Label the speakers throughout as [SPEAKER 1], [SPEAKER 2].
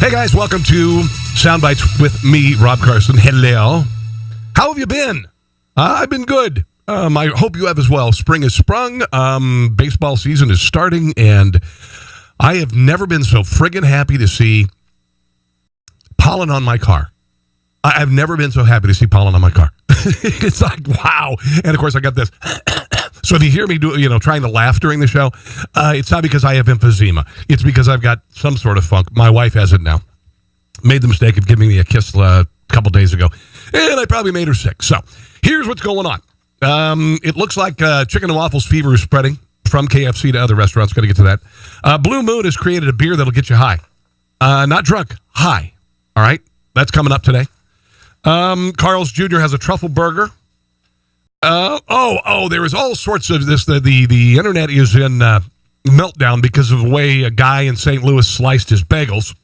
[SPEAKER 1] Hey guys, welcome to Soundbites with me, Rob Carson. Hello. How have you been? I've been good. I hope you have as well. Spring has sprung. Baseball season is starting, and I have never been so friggin' happy to see pollen on my car. I've never been so happy to see pollen on my car. It's like, wow. And of course, I got this. So if you hear me trying to laugh during the show, it's not because I have emphysema. It's because I've got some sort of funk. My wife has it now. Made the mistake of giving me a kiss a couple days ago, and I probably made her sick. So here's what's going on. It looks like chicken and waffles fever is spreading from KFC to other restaurants. Got to get to that. Blue Moon has created a beer that'll get you high. Not drunk, high. All right? That's coming up today. Carl's Jr. has a truffle burger. There is all sorts of this. The internet is in meltdown because of the way a guy in St. Louis sliced his bagels.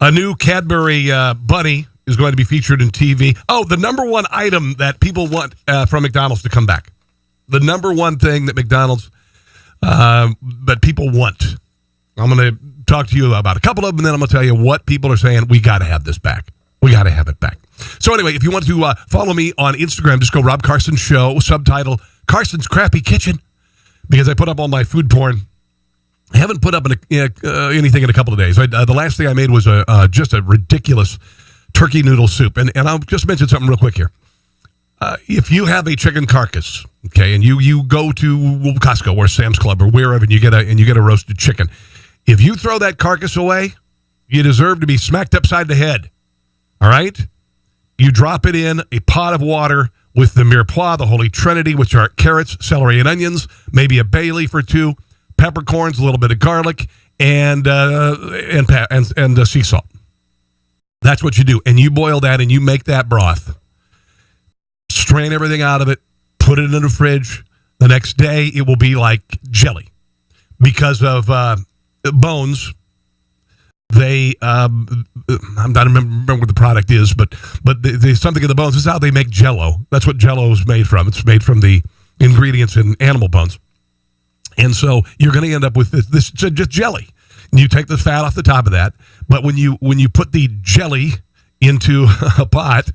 [SPEAKER 1] A new Cadbury bunny is going to be featured in TV. Oh, the number one item that people want from McDonald's to come back. The number one thing that McDonald's, that people want. I'm going to talk to you about a couple of them, and then I'm going to tell you what people are saying. We got to have this back. We got to have it back. So anyway, if you want to follow me on Instagram, just go Rob Carson Show, subtitle Carson's Crappy Kitchen, because I put up all my food porn. I haven't put up anything in a couple of days. The last thing I made was just a ridiculous turkey noodle soup. And I'll just mention something real quick here. If you have a chicken carcass, okay, and you go to Costco or Sam's Club or wherever, and you get a roasted chicken, if you throw that carcass away, you deserve to be smacked upside the head. All right? You drop it in a pot of water with the mirepoix, the Holy Trinity, which are carrots, celery, and onions, maybe a bay leaf or two, peppercorns, a little bit of garlic, and sea salt. That's what you do. And you boil that and you make that broth. Strain everything out of it, put it in the fridge. The next day, it will be like jelly. Because of bones, they, I'm not remember what the product is, but there's something in the bones. This is how they make Jell-O. That's what Jell-O is made from. It's made from the ingredients in animal bones. And so you're going to end up with this just jelly. You take the fat off the top of that, but when you put the jelly into a pot,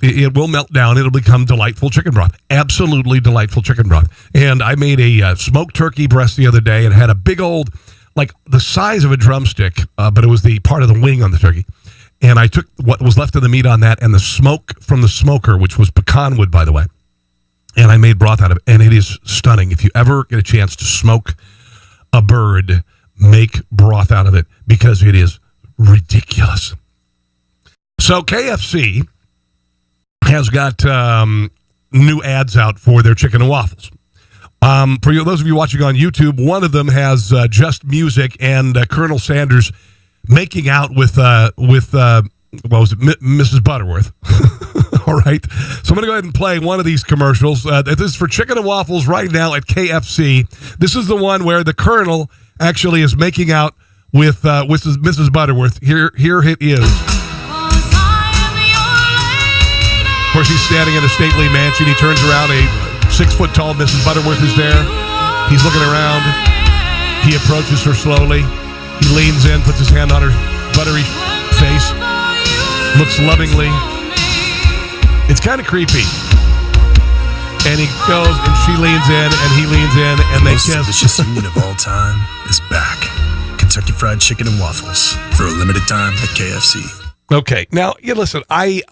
[SPEAKER 1] it will melt down. It'll become delightful chicken broth. Absolutely delightful chicken broth. And I made a smoked turkey breast the other day and had a big old, like the size of a drumstick, but it was the part of the wing on the turkey. And I took what was left of the meat on that and the smoke from the smoker, which was pecan wood, by the way. And I made broth out of it. And it is stunning. If you ever get a chance to smoke a bird, make broth out of it because it is ridiculous. So KFC has got new ads out for their chicken and waffles. For those of you watching on YouTube, one of them has just music and Colonel Sanders making out with Mrs. Butterworth. All right. So I'm going to go ahead and play one of these commercials. This is for chicken and waffles right now at KFC. This is the one where the Colonel actually is making out with Mrs. Butterworth. Here it is. Of course, he's standing in a stately mansion. He turns around. A 6-foot-tall Mrs. Butterworth is there. He's looking around. He approaches her slowly. He leans in, puts his hand on her buttery face, looks lovingly. It's kind of creepy. And he goes, and she leans in, and he leans in, and they kiss. The most delicious union of all time is back. Kentucky Fried Chicken and Waffles for a limited time at KFC. Okay, now, listen, I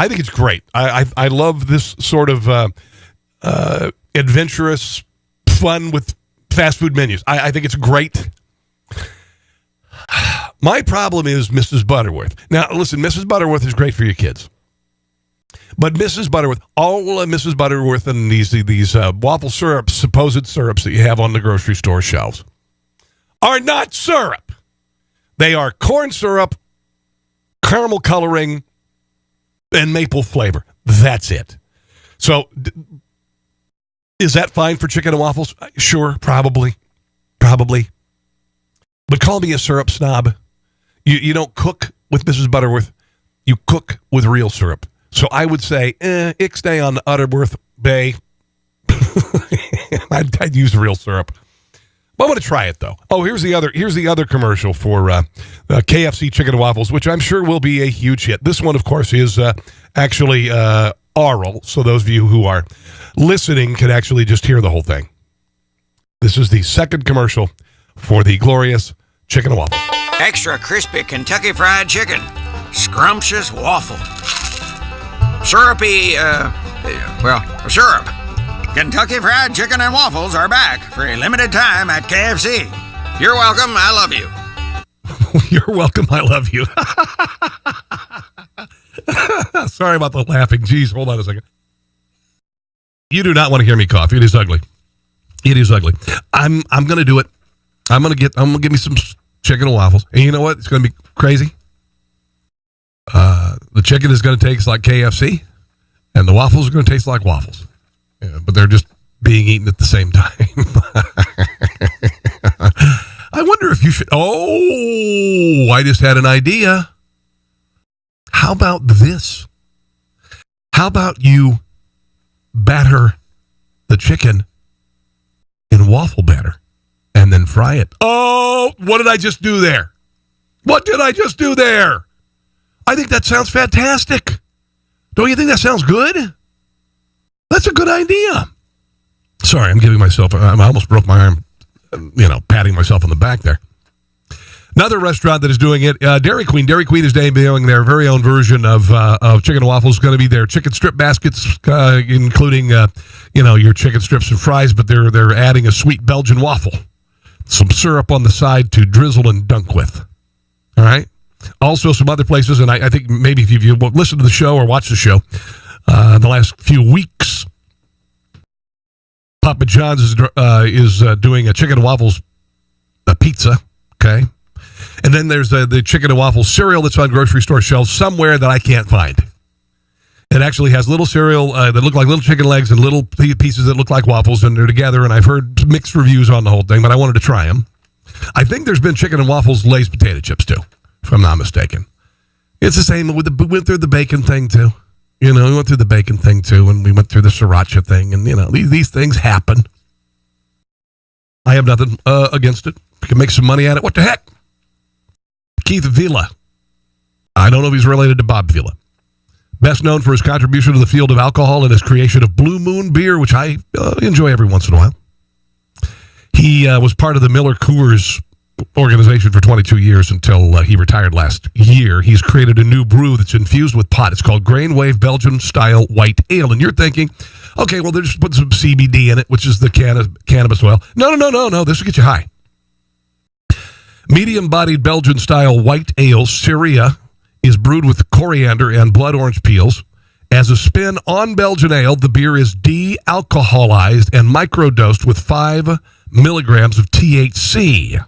[SPEAKER 1] think it's great. I love this sort of adventurous fun with fast food menus. I think it's great. My problem is Mrs. Butterworth. Now, listen, Mrs. Butterworth is great for your kids. But Mrs. Butterworth, all Mrs. Butterworth and these waffle syrups, supposed syrups that you have on the grocery store shelves, are not syrup. They are corn syrup, caramel coloring, and maple flavor. That's it. So, is that fine for chicken and waffles? Sure, probably. But call me a syrup snob. You don't cook with Mrs. Butterworth. You cook with real syrup. So I would say, ixnay on the Utterworth Bay. I'd use real syrup. I'm going to try it, though. Oh, here's the other commercial for KFC Chicken and Waffles, which I'm sure will be a huge hit. This one, of course, is actually oral, so those of you who are listening can actually just hear the whole thing. This is the second commercial for the glorious Chicken and Waffles.
[SPEAKER 2] Extra crispy Kentucky Fried Chicken. Scrumptious waffle. Syrupy, syrup. Kentucky Fried Chicken and Waffles are back for a limited time at KFC. You're welcome, I love you.
[SPEAKER 1] You're welcome, I love you. Sorry about the laughing. Jeez, hold on a second. You do not want to hear me cough. It is ugly. It is ugly. I'm going to do it. I'm going to give me some chicken and waffles. And you know what? It's going to be crazy. The chicken is going to taste like KFC, and the waffles are going to taste like waffles. Yeah, but they're just being eaten at the same time. I wonder if you should... Oh, I just had an idea. How about this? How about you batter the chicken in waffle batter and then fry it? Oh, what did I just do there? What did I just do there? I think that sounds fantastic. Don't you think that sounds good? That's a good idea. Sorry, I'm giving myself... I almost broke my arm, patting myself on the back there. Another restaurant that is doing it, Dairy Queen. Dairy Queen is debuting their very own version of chicken and waffles. It's going to be their chicken strip baskets, including, your chicken strips and fries, but they're adding a sweet Belgian waffle. Some syrup on the side to drizzle and dunk with. All right? Also, some other places, and I think maybe if you listen to the show or watch the show the last few weeks, Papa John's is doing a chicken and waffles pizza, okay? And then there's the chicken and waffles cereal that's on grocery store shelves somewhere that I can't find. It actually has little cereal that look like little chicken legs and little pieces that look like waffles, and they're together, and I've heard mixed reviews on the whole thing, but I wanted to try them. I think there's been chicken and waffles Lay's potato chips, too, if I'm not mistaken. It's the same. We went through the bacon thing, too. We went through the bacon thing, too, and we went through the sriracha thing, and, these things happen. I have nothing against it. We can make some money at it. What the heck? Keith Vila. I don't know if he's related to Bob Vila. Best known for his contribution to the field of alcohol and his creation of Blue Moon beer, which I enjoy every once in a while. He was part of the Miller Coors organization for 22 years until he retired last year. He's created a new brew that's infused with pot. It's called Grainwave Belgian-style white ale. And you're thinking, okay, well, they're just putting some CBD in it, which is the cannabis oil. No. This will get you high. Medium-bodied Belgian-style white ale, Syria, is brewed with coriander and blood orange peels. As a spin on Belgian ale, the beer is de-alcoholized and microdosed with 5 milligrams of THC.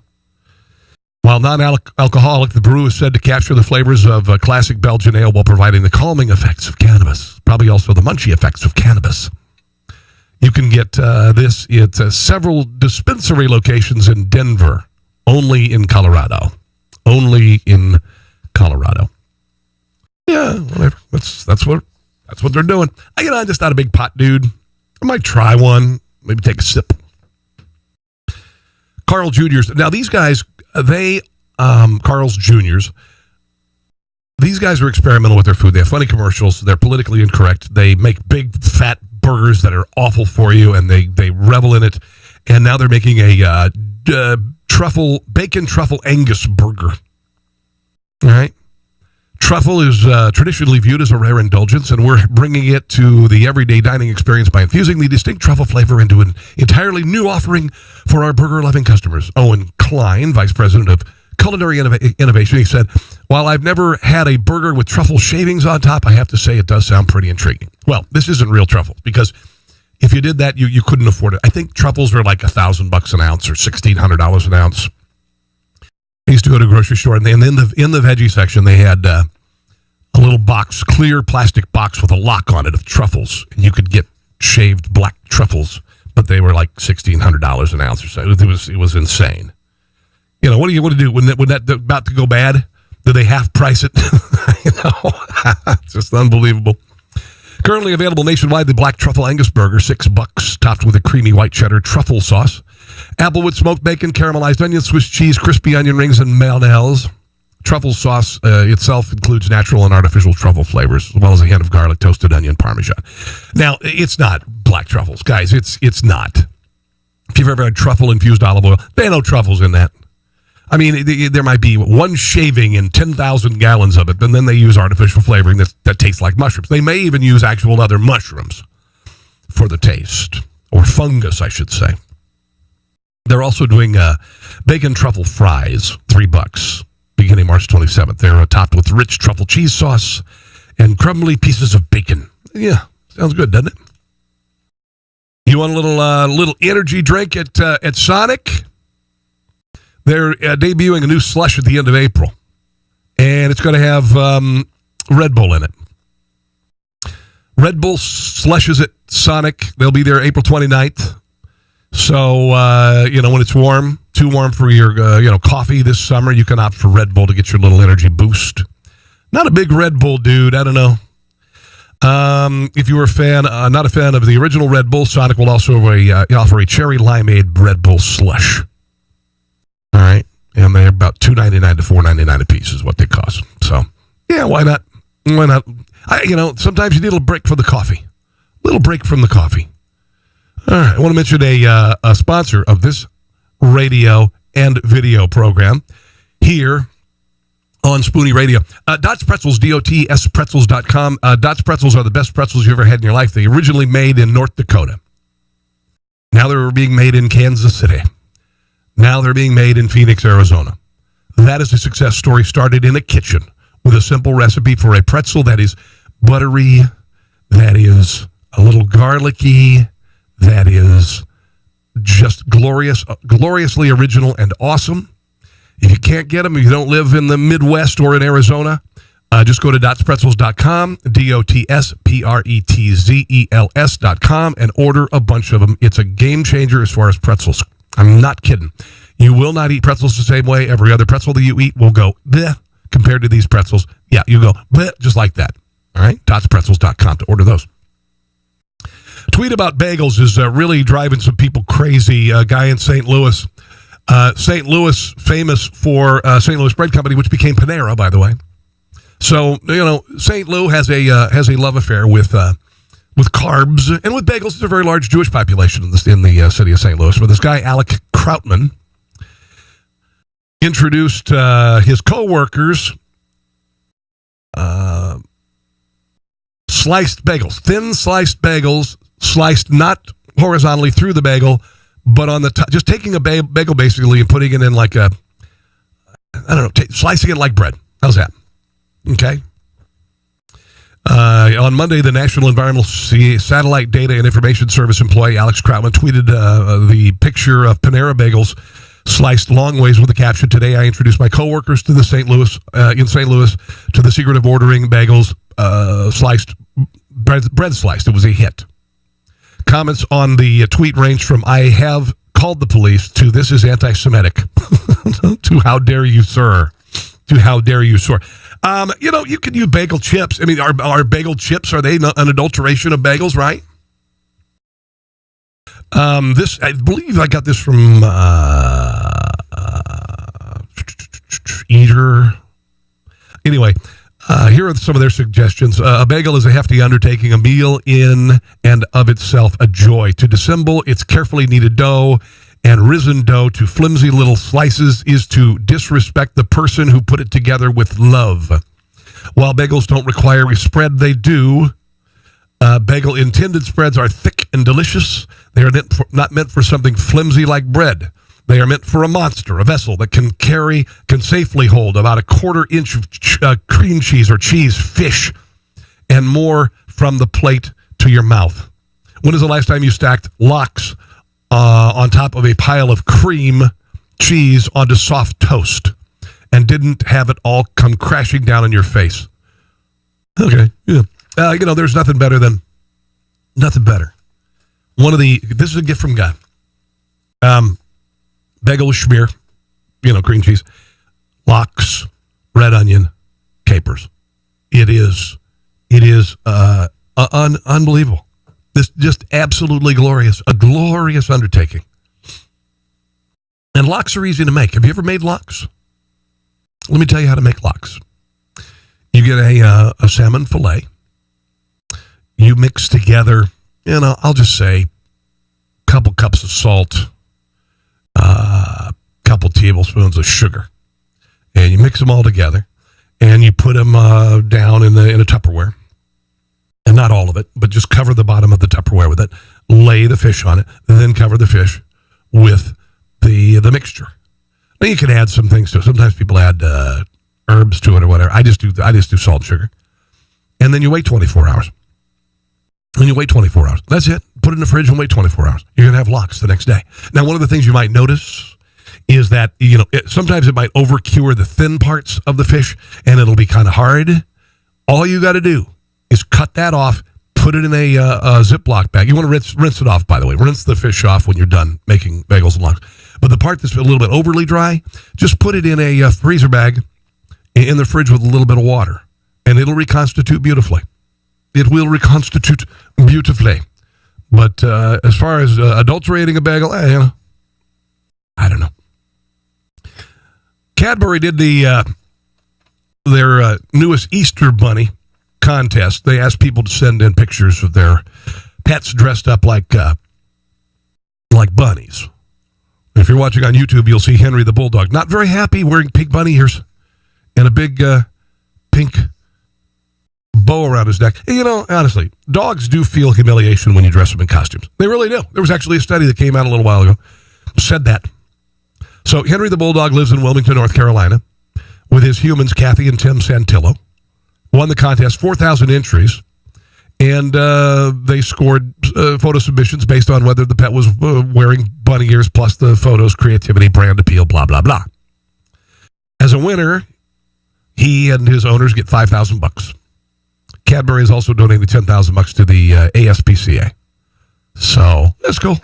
[SPEAKER 1] While non-alcoholic, the brew is said to capture the flavors of classic Belgian ale while providing the calming effects of cannabis, probably also the munchy effects of cannabis. You can get this at several dispensary locations in Denver, only in Colorado. Only in Colorado. Yeah, whatever. That's what they're doing. I'm just not a big pot dude. I might try one, maybe take a sip. Carl Jr.'s. Now, these guys, Carl's Jr.'s, these guys are experimental with their food. They have funny commercials. They're politically incorrect. They make big, fat burgers that are awful for you, and they revel in it. And now they're making a bacon truffle Angus burger. All right? Truffle is traditionally viewed as a rare indulgence, and we're bringing it to the everyday dining experience by infusing the distinct truffle flavor into an entirely new offering for our burger-loving customers. Owen Klein, Vice President of Culinary Innovation, he said, while I've never had a burger with truffle shavings on top, I have to say it does sound pretty intriguing. Well, this isn't real truffle, because if you did that, you couldn't afford it. I think truffles are like $1,000 an ounce or $1,600 an ounce. I used to go to a grocery store, and in the veggie section, they had a little box, clear plastic box with a lock on it of truffles, and you could get shaved black truffles, but they were like $1,600 an ounce or so. It was insane. What do you do when that about to go bad? Do they half price it? It's just unbelievable. Currently available nationwide, the Black Truffle Angus Burger, $6, topped with a creamy white cheddar truffle sauce. Applewood smoked bacon, caramelized onion, Swiss cheese, crispy onion rings, and mayonnaise. Truffle sauce itself includes natural and artificial truffle flavors, as well as a hint of garlic, toasted onion, parmesan. Now, it's not black truffles, guys. It's not. If you've ever had truffle-infused olive oil, there ain't no truffles in that. I mean, there might be one shaving in 10,000 gallons of it, and then they use artificial flavoring that tastes like mushrooms. They may even use actual other mushrooms for the taste, or fungus, I should say. They're also doing bacon truffle fries, $3, beginning March 27th. They're topped with rich truffle cheese sauce and crumbly pieces of bacon. Yeah, sounds good, doesn't it? You want a little energy drink at Sonic? They're debuting a new slush at the end of April, and it's going to have Red Bull in it. Red Bull slushes at Sonic. They'll be there April 29th. So, when it's warm, too warm for your, coffee this summer, you can opt for Red Bull to get your little energy boost. Not a big Red Bull dude. I don't know. If you were not a fan of the original Red Bull, Sonic will also offer a cherry limeade Red Bull slush. All right. And they're about $2.99 to $4.99 a piece is what they cost. So, yeah, why not? Why not? Sometimes you need a little break for the coffee. A little break from the coffee. All right. I want to mention a sponsor of this radio and video program here on Spoonie Radio. Dots Pretzels, DOTSpretzels.com. Dots Pretzels are the best pretzels you ever had in your life. They originally made in North Dakota. Now they're being made in Kansas City. Now they're being made in Phoenix, Arizona. That is a success story started in a kitchen with a simple recipe for a pretzel that is buttery, that is a little garlicky, that is just gloriously original and awesome. If you can't get them, if you don't live in the Midwest or in Arizona, just go to dotspretzels.com, DOTSPRETZELS.com, and order a bunch of them. It's a game changer as far as pretzels. I'm not kidding. You will not eat pretzels the same way. Every other pretzel that you eat will go bleh compared to these pretzels. Yeah, you go bleh just like that. All right, dotspretzels.com to order those. Tweet about bagels is really driving some people crazy. A guy in St. Louis. St. Louis, famous for St. Louis Bread Company, which became Panera, by the way. So, St. Louis has a love affair with carbs and with bagels. There's a very large Jewish population in the city of St. Louis. But this guy, Alec Krautman, introduced his coworkers sliced bagels, thin sliced bagels, sliced not horizontally through the bagel, but on the top, just taking a bagel basically and putting it in like slicing it like bread. How's that? Okay. On Monday, the National Environmental Satellite Data and Information Service employee Alex Krautman tweeted the picture of Panera bagels sliced long ways with the caption, "Today I introduced my coworkers to St. Louis to the secret of ordering bagels sliced, bread sliced." It was a hit. Comments on the tweet range from "I have called the police" to "This is anti-Semitic," to "How dare you, sir?" To "How dare you, sir?" You can use bagel chips. I mean, are bagel chips, are they an adulteration of bagels, right? This, I believe I got this from Eater. Anyway, here are some of their suggestions. A bagel is a hefty undertaking, a meal in and of itself, a joy. To dissemble its carefully kneaded dough and risen dough to flimsy little slices is to disrespect the person who put it together with love. While bagels don't require a spread, they do. Bagel intended spreads are thick and delicious. They are not meant for something flimsy like bread. They are meant for a monster, a vessel that can safely hold about a quarter-inch of cream cheese or cheese, fish, and more from the plate to your mouth. When is the last time you stacked lox on top of a pile of cream cheese onto soft toast and didn't have it all come crashing down on your face? Okay, yeah. There's nothing better. This is a gift from God. Bagel with schmear, cream cheese, lox, red onion, capers. It is unbelievable. This just absolutely glorious, a glorious undertaking. And lox are easy to make. Have you ever made lox? Let me tell you how to make lox. You get a salmon fillet. You mix together, I'll just say a couple cups of salt, a couple tablespoons of sugar. And you mix them all together. And you put them down in a Tupperware. And not all of it, but just cover the bottom of the Tupperware with it. Lay the fish on it. And then cover the fish with the mixture. Now you can add some things to it. Sometimes people add herbs to it or whatever. I just do salt and sugar. And then you wait 24 hours. And you wait 24 hours. That's it. Put it in the fridge and wait 24 hours. You're going to have lox the next day. Now, one of the things you might notice is that, sometimes it might over-cure the thin parts of the fish, and it'll be kind of hard. All you got to do is cut that off, put it in a Ziploc bag. You want to rinse it off, by the way. Rinse the fish off when you're done making bagels and lox. But the part that's a little bit overly dry, just put it in a freezer bag in the fridge with a little bit of water, and it'll reconstitute beautifully. It will reconstitute beautifully. But as far as adulterating a bagel, I don't know. Cadbury did their newest Easter Bunny contest. They asked people to send in pictures of their pets dressed up like bunnies. If you're watching on YouTube, you'll see Henry the Bulldog, not very happy, wearing pink bunny ears and a big pink bow around his neck. And, honestly, dogs do feel humiliation when you dress them in costumes. They really do. There was actually a study that came out a little while ago, said that. So Henry the Bulldog lives in Wilmington, North Carolina, with his humans, Kathy and Tim Santillo. Won the contest, 4,000 entries, and they scored photo submissions based on whether the pet was wearing bunny ears, plus the photos, creativity, brand appeal, blah, blah, blah. As a winner, he and his owners get $5,000. Cadbury is also donating $10,000 to the ASPCA. So that's cool.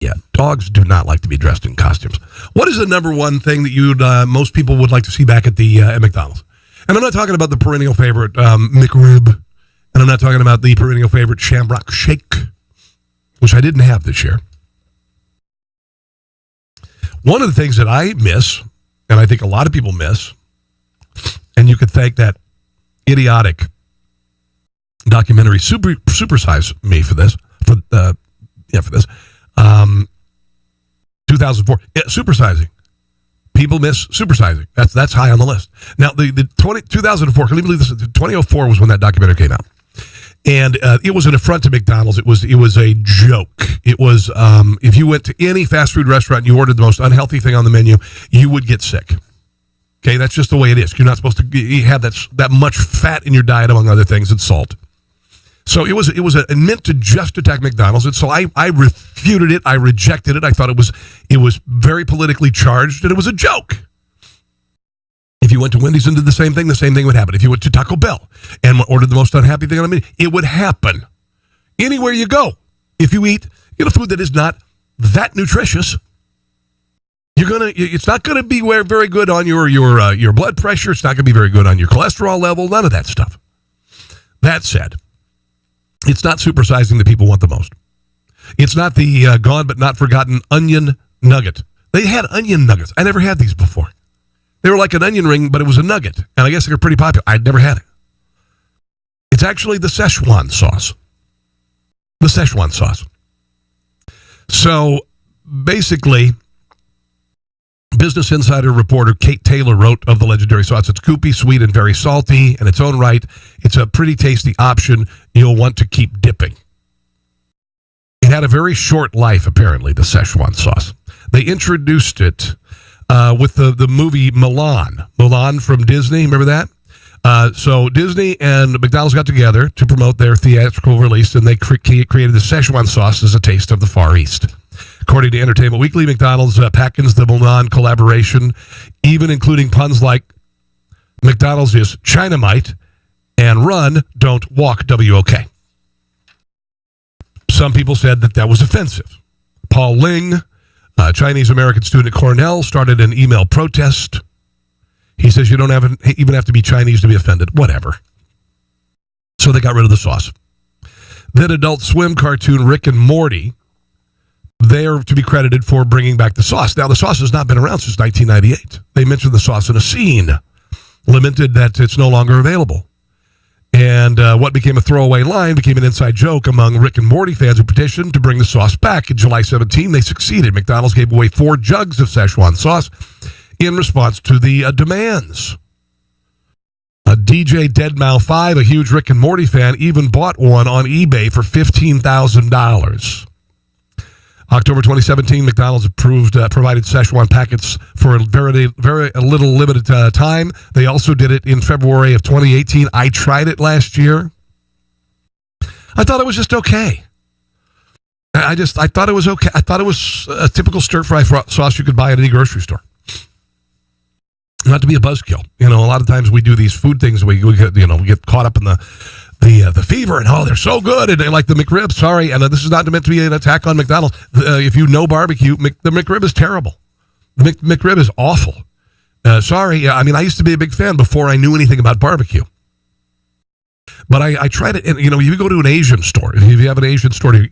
[SPEAKER 1] Yeah, dogs do not like to be dressed in costumes. What is the number one thing that most people would like to see back at the at McDonald's? And I'm not talking about the perennial favorite McRib, and I'm not talking about the perennial favorite Shamrock Shake, which I didn't have this year. One of the things that I miss, and I think a lot of people miss, and you could thank that idiotic documentary Supersize Me for this. 2004. Supersizing. People miss supersizing. That's high on the list. Now, the 2004, can you believe this? 2004 was when that documentary came out. And it was an affront to McDonald's. It was a joke. It was, if you went to any fast food restaurant and you ordered the most unhealthy thing on the menu, you would get sick. Okay, that's just the way it is. You're not supposed to have that much fat in your diet, among other things, and salt. So it was meant to just attack McDonald's, and so I refuted it. I rejected it. I thought it was very politically charged, and it was a joke. If you went to Wendy's and did the same thing would happen. If you went to Taco Bell and ordered the most unhappy thing on the menu, it would happen. Anywhere you go, if you eat food that is not that nutritious, it's not gonna be very good on your blood pressure. It's not gonna be very good on your cholesterol level. None of that stuff. That said, it's not supersizing that people want the most. It's not the gone but not forgotten onion nugget. They had onion nuggets. I never had these before. They were like an onion ring, but it was a nugget. And I guess they were pretty popular. I'd never had it. It's actually the Szechuan sauce. The Szechuan sauce. So basically, Business Insider reporter Kate Taylor wrote of the legendary sauce. It's goopy, sweet, and very salty in its own right. It's a pretty tasty option you'll want to keep dipping. It had a very short life, apparently, the Szechuan sauce. They introduced it with the movie Mulan. Mulan from Disney, remember that? So Disney and McDonald's got together to promote their theatrical release, and they created the Szechuan sauce as a taste of the Far East. According to Entertainment Weekly, McDonald's packaged the Mulan collaboration, even including puns like McDonald's is Chinamite and run, don't walk, W-O-K. Some people said that was offensive. Paul Ling, a Chinese-American student at Cornell, started an email protest. He says you don't even have to be Chinese to be offended. Whatever. So they got rid of the sauce. Then Adult Swim cartoon Rick and Morty they're to be credited for bringing back the sauce. Now, the sauce has not been around since 1998. They mentioned the sauce in a scene, lamented that it's no longer available. And what became a throwaway line became an inside joke among Rick and Morty fans who petitioned to bring the sauce back. In July 17, they succeeded. McDonald's gave away 4 jugs of Szechuan sauce in response to the demands. DJ Deadmau5, a huge Rick and Morty fan, even bought one on eBay for $15,000. October 2017, McDonald's provided Szechuan packets for a very little limited time. They also did it in February of 2018. I tried it last year. I thought it was just okay. I thought it was okay. I thought it was a typical stir-fry sauce you could buy at any grocery store. Not to be a buzzkill. A lot of times we do these food things. We get caught up in the fever and they're so good and they like the McRib. Sorry, and this is not meant to be an attack on McDonald's. If you know barbecue, the McRib is terrible. The McRib is awful. Sorry, I used to be a big fan before I knew anything about barbecue. But I tried it, and you go to an Asian store. If you have an Asian store near you,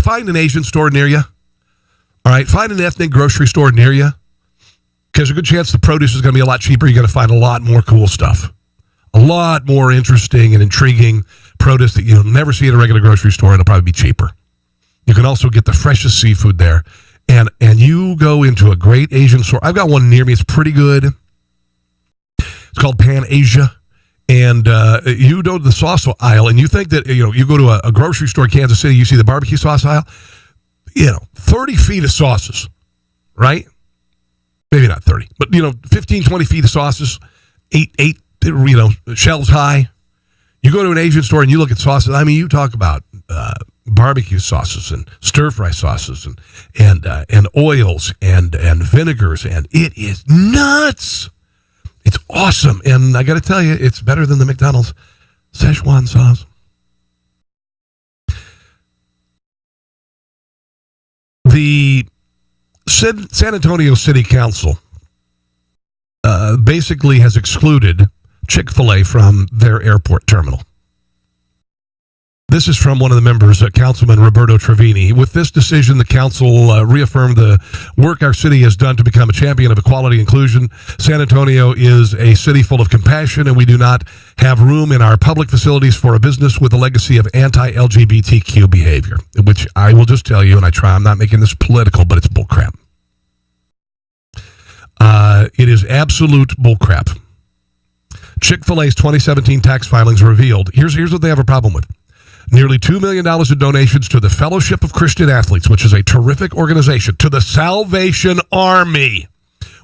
[SPEAKER 1] find an Asian store near you. All right, find an ethnic grocery store near you, because there's a good chance the produce is going to be a lot cheaper. You're going to find a lot more cool stuff. A lot more interesting and intriguing produce that you'll never see at a regular grocery store, and it'll probably be cheaper. You can also get the freshest seafood there. And you go into a great Asian store. I've got one near me. It's pretty good. It's called Pan Asia. And you go to the sauce aisle, and you think that, you go to a grocery store in Kansas City, you see the barbecue sauce aisle, 30 feet of sauces, right? Maybe not 30, but, 15, 20 feet of sauces, eight, shelves high. You go to an Asian store and you look at sauces. You talk about barbecue sauces and stir-fry sauces and oils and vinegars, and it is nuts. It's awesome, and I got to tell you, it's better than the McDonald's Szechuan sauce. The San Antonio City Council basically has excluded ChickfilA from their airport terminal. This is from one of the members, Councilman Roberto Trevini. With this decision, the council reaffirmed the work our city has done to become a champion of equality and inclusion. San Antonio is a city full of compassion, and we do not have room in our public facilities for a business with a legacy of anti-LGBTQ behavior, which I will just tell you, and I'm not making this political, but it's bullcrap. It is absolute bullcrap. Chick-fil-A's 2017 tax filings revealed, here's what they have a problem with. Nearly $2 million in donations to the Fellowship of Christian Athletes, which is a terrific organization, to the Salvation Army,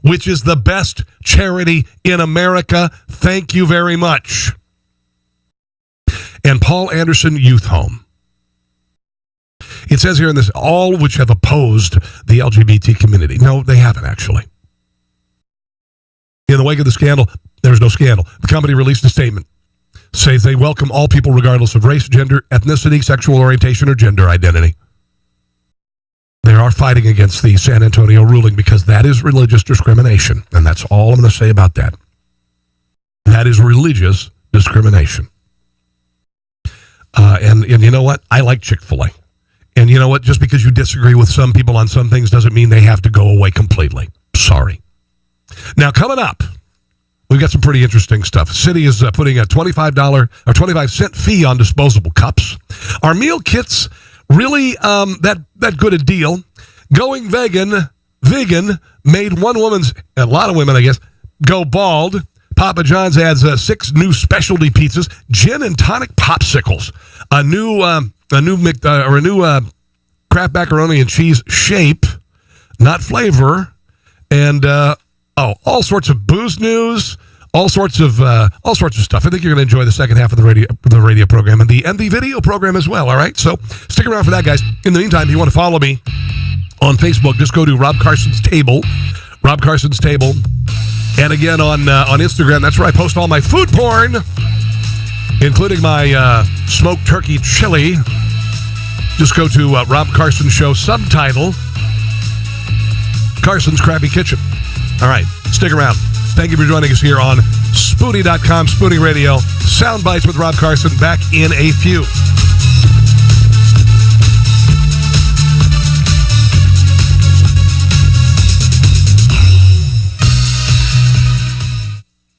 [SPEAKER 1] which is the best charity in America. Thank you very much. And Paul Anderson Youth Home. It says here in this, all which have opposed the LGBT community. No, they haven't actually. In the wake of the scandal, there's no scandal. The company released a statement. Says they welcome all people regardless of race, gender, ethnicity, sexual orientation, or gender identity. They are fighting against the San Antonio ruling because that is religious discrimination. And that's all I'm going to say about that. That is religious discrimination. And you know what? I like Chick-fil-A. And you know what? Just because you disagree with some people on some things doesn't mean they have to go away completely. Sorry. Now, coming up, we've got some pretty interesting stuff. City is putting a $25 or 25-cent fee on disposable cups. Are meal kits really that good a deal? Going vegan made a lot of women, I guess, go bald. Papa John's adds 6 new specialty pizzas, gin and tonic popsicles, a new Kraft macaroni and cheese shape, not flavor, and all sorts of booze news, all sorts of stuff. I think you're going to enjoy the second half of the radio program and the video program as well. All right, so stick around for that, guys. In the meantime, if you want to follow me on Facebook, just go to Rob Carson's Table, and again on Instagram. That's where I post all my food porn, including my smoked turkey chili. Just go to Rob Carson Show subtitle, Carson's Krabby Kitchen. All right, stick around. Thank you for joining us here on Spoonie.com, Spoonie Radio. Sound bites with Rob Carson, back in a few.